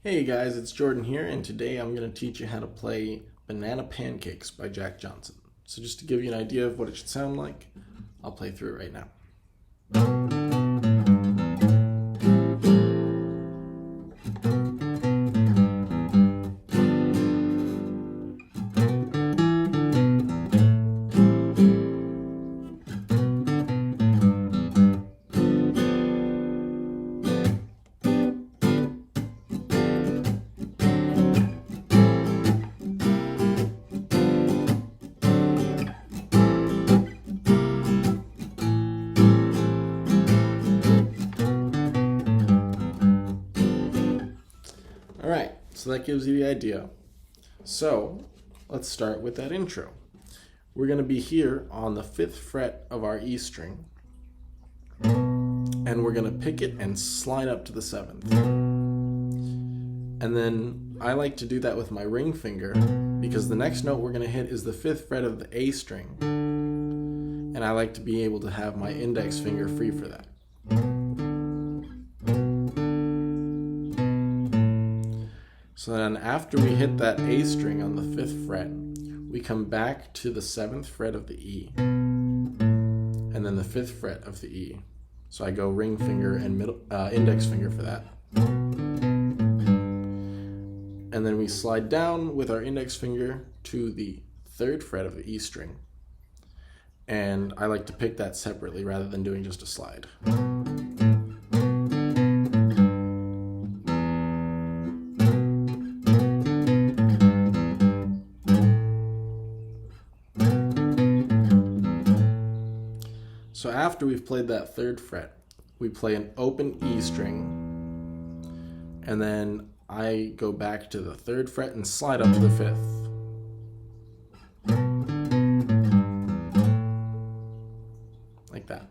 Hey guys, it's Jordan here, and today I'm going to teach you how to play Banana Pancakes by Jack Johnson. So just to give you an idea of what it should sound like, I'll play through it right now. Alright, so that gives you the idea. So, let's start with that intro. We're going to be here on the 5th fret of our E string, and we're going to pick it and slide up to the 7th. And then I like to do that with my ring finger because the next note we're going to hit is the 5th fret of the A string, and I like to be able to have my index finger free for that. So then after we hit that A string on the 5th fret, we come back to the 7th fret of the E, and then the 5th fret of the E. So I go ring finger and index finger for that. And then we slide down with our index finger to the 3rd fret of the E string. And I like to pick that separately rather than doing just a slide. So after we've played that 3rd fret, we play an open E string, and then I go back to the 3rd fret and slide up to the 5th. Like that.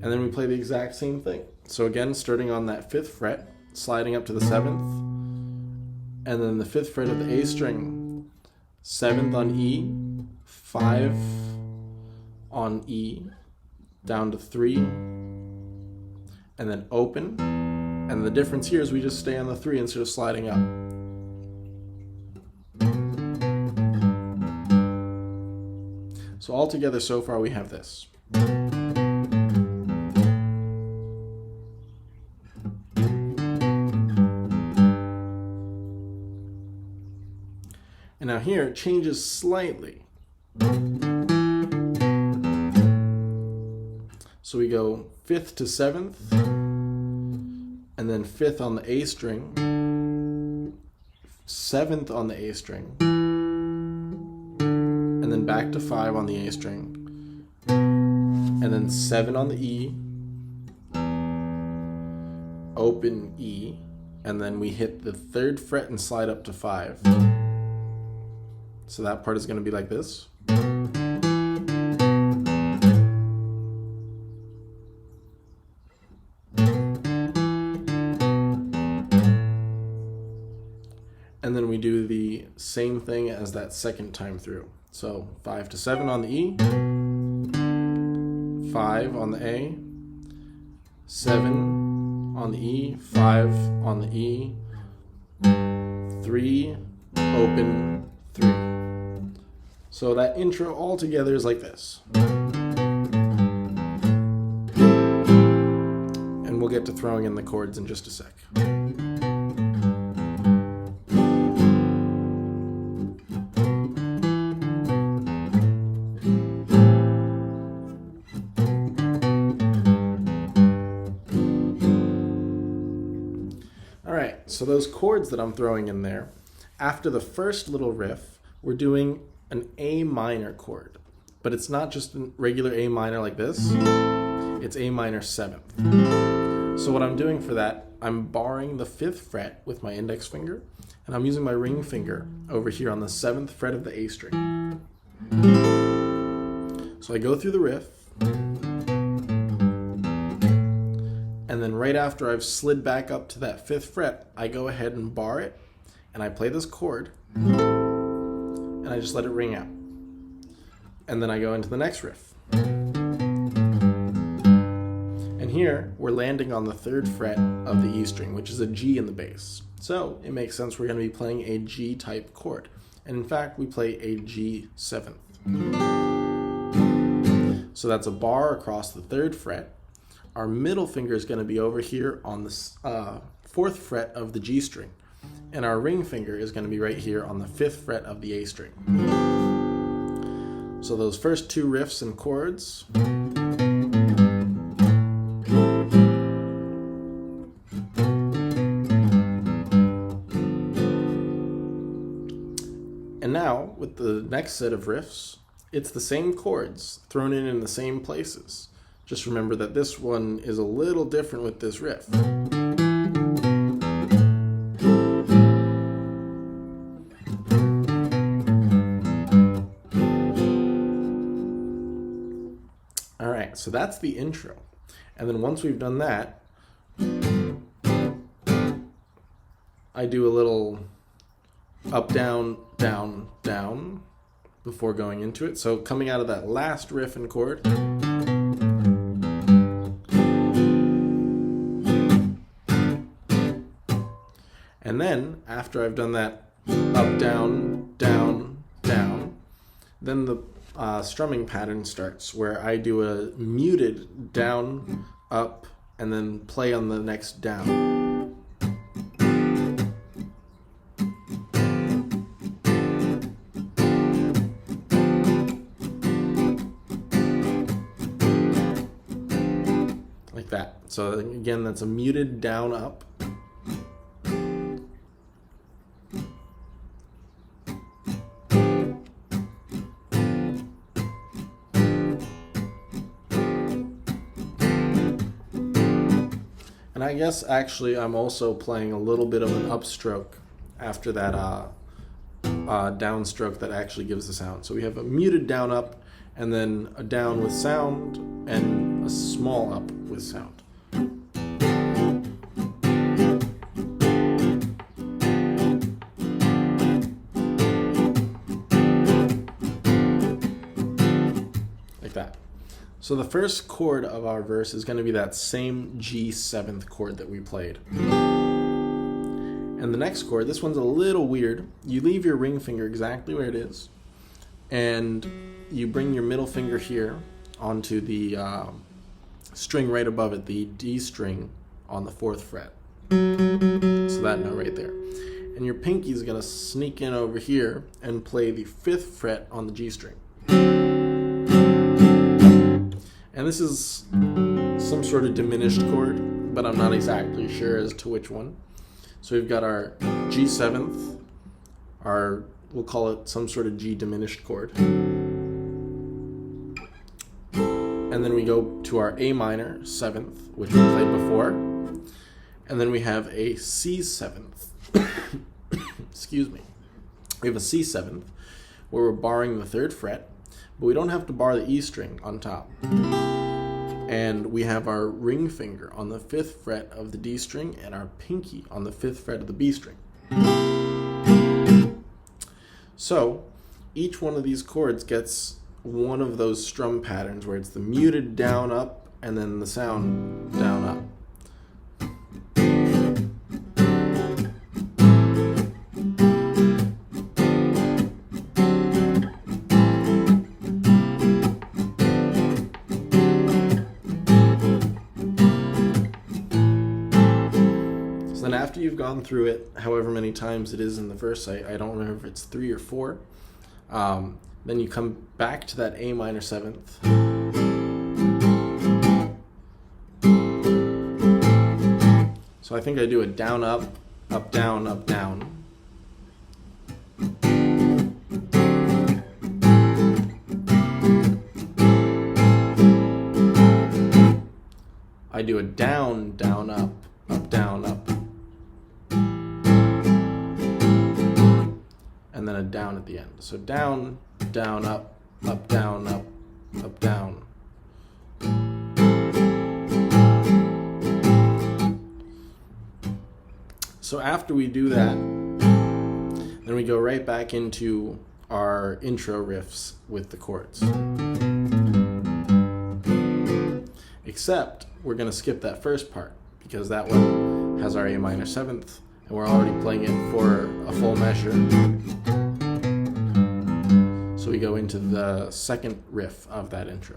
And then we play the exact same thing. So again, starting on that 5th fret, sliding up to the 7th, and then the 5th fret of the A string, 7th on E, 5 on E, down to 3, and then open. And the difference here is we just stay on the 3 instead of sliding up. So all together so far we have this. And now here it changes slightly. So we go 5th to 7th, and then 5th on the A string, 7th on the A string, and then back to 5 on the A string, and then 7 on the E, open E, and then we hit the 3rd fret and slide up to 5. So that part is going to be like this. And then we do the same thing as that second time through. So 5 to 7 on the E, 5 on the A, 7 on the E, 5 on the E, 3, open, 3. So that intro all together is like this. And we'll get to throwing in the chords in just a sec. Alright, so those chords that I'm throwing in there, after the first little riff, we're doing an A minor chord, but it's not just a regular A minor like this, it's A minor 7th. So what I'm doing for that, I'm barring the 5th fret with my index finger, and I'm using my ring finger over here on the 7th fret of the A string. So I go through the riff, and then right after I've slid back up to that 5th fret, I go ahead and bar it, and I play this chord, I just let it ring out. And then I go into the next riff. And here, we're landing on the 3rd fret of the E string, which is a G in the bass. So it makes sense we're going to be playing a G-type chord. And in fact, we play a G7th. So that's a bar across the 3rd fret. Our middle finger is going to be over here on the 4th fret of the G string. And our ring finger is going to be right here on the 5th fret of the A string. So those first 2 riffs and chords. And now, with the next set of riffs, it's the same chords thrown in the same places. Just remember that this one is a little different with this riff. Alright, so that's the intro. And then once we've done that, I do a little up, down, down, down before going into it. So coming out of that last riff and chord, and then after I've done that up, down, down, down, then the strumming pattern starts, where I do a muted down, up, and then play on the next down. Like that. So again, that's a muted down, up. And I guess actually I'm also playing a little bit of an upstroke after that downstroke that actually gives the sound. So we have a muted down, up, and then a down with sound and a small up with sound. Like that. So the first chord of our verse is going to be that same G7th chord that we played. And the next chord, this one's a little weird. You leave your ring finger exactly where it is, and you bring your middle finger here onto the string right above it, the D string on the 4th fret. So that note right there. And your pinky is going to sneak in over here and play the 5th fret on the G string. And this is some sort of diminished chord, but I'm not exactly sure as to which one. So we've got our G7th, we'll call it some sort of G diminished chord. And then we go to our A minor 7th, which we played before. And then we have a C7th. Excuse me. We have a C7th, where we're barring the 3rd fret, but we don't have to bar the E string on top. And we have our ring finger on the 5th fret of the D string and our pinky on the 5th fret of the B string. So each one of these chords gets one of those strum patterns where it's the muted down, up, and then the sound down, up. Then after you've gone through it, however many times it is in the verse, I don't remember if it's 3 or 4, then you come back to that A minor 7th. So I think I do a down, up, up, down, up, down. I do a down, down, up, up, down, up. And then a down at the end. So down, down, up, down, up, down. So after we do that, then we go right back into our intro riffs with the chords. Except we're going to skip that first part because that one has our A minor 7th and we're already playing it for a full measure. So we go into the second riff of that intro.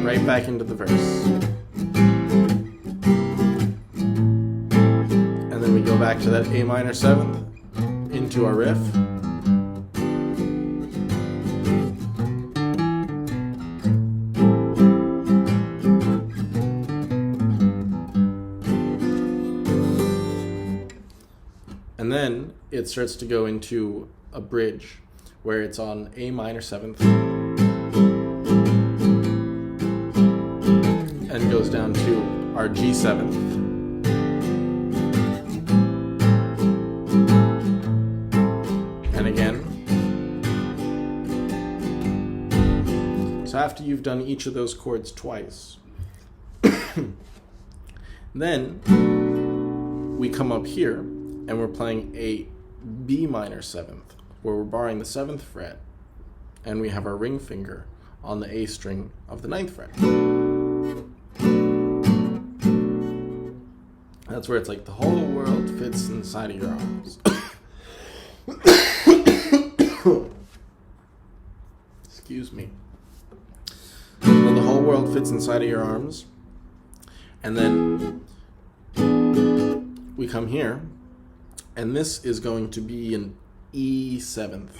Right back into the verse. And then we go back to that A minor 7th into our riff. And then it starts to go into a bridge where it's on A minor 7th. And goes down to our G7th. And again. So after you've done each of those chords twice, then we come up here and we're playing a B minor 7th, where we're barring the 7th fret, and we have our ring finger on the A string of the 9th fret. That's where it's like the whole world fits inside of your arms. Excuse me. Well, the whole world fits inside of your arms. And then we come here, and this is going to be an E7th,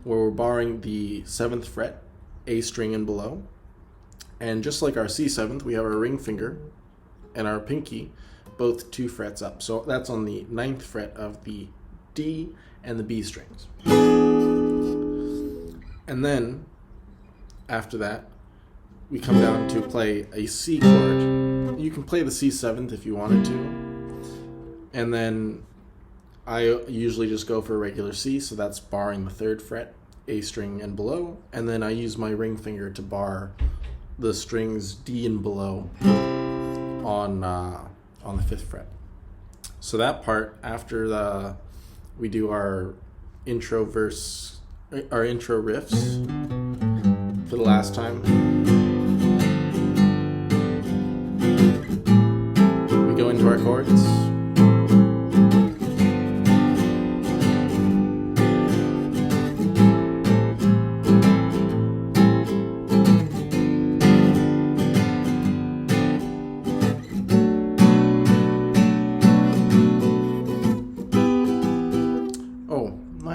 where we're barring the 7th fret, A string and below. And just like our C7th, we have our ring finger and our pinky, both 2 frets up. So that's on the 9th fret of the D and the B strings. And then, after that, we come down to play a C chord. You can play the C7th if you wanted to. And then I usually just go for a regular C, so that's barring the 3rd fret, A string and below. And then I use my ring finger to bar the strings D and below on the 5th fret. So that part, after we do our intro verse, our intro riffs for the last time, we go into our chords.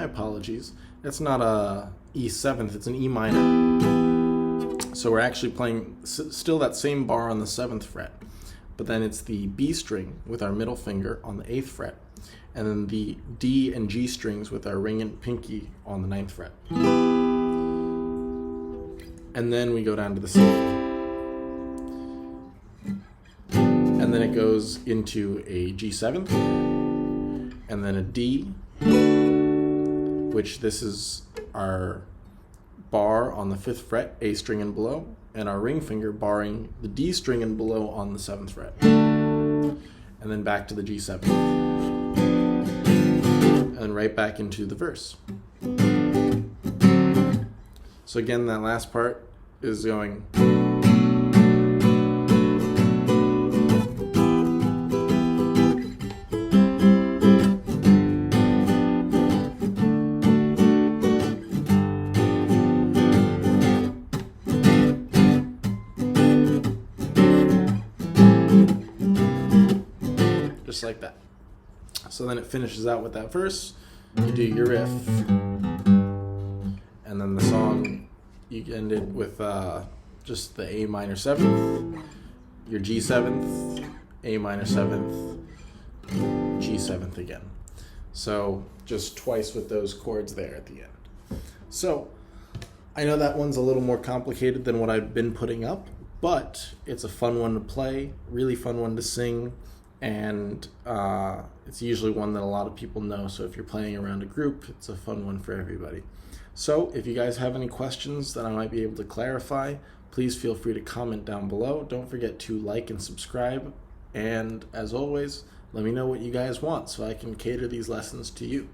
Apologies. It's not a E7th, it's an E minor. So we're actually playing still that same bar on the 7th fret, but then it's the B string with our middle finger on the 8th fret, and then the D and G strings with our ring and pinky on the 9th fret. And then we go down to the C. And then it goes into a G7th, and then a D, which this is our bar on the 5th fret, A string and below, and our ring finger barring the D string and below on the 7th fret. And then back to the G7. And then right back into the verse. So again, that last part is going... just like that. So then it finishes out with that verse, you do your riff, and then the song, you end it with just the A minor 7th, your G7th, A minor 7th, G7th again. So just twice with those chords there at the end. So I know that one's a little more complicated than what I've been putting up, but it's a fun one to play, really fun one to sing. and it's usually one that a lot of people know. So if you're playing around a group, it's a fun one for everybody. So if you guys have any questions that I might be able to clarify, please feel free to comment down below. Don't forget to like and subscribe. And as always, let me know what you guys want so I can cater these lessons to you.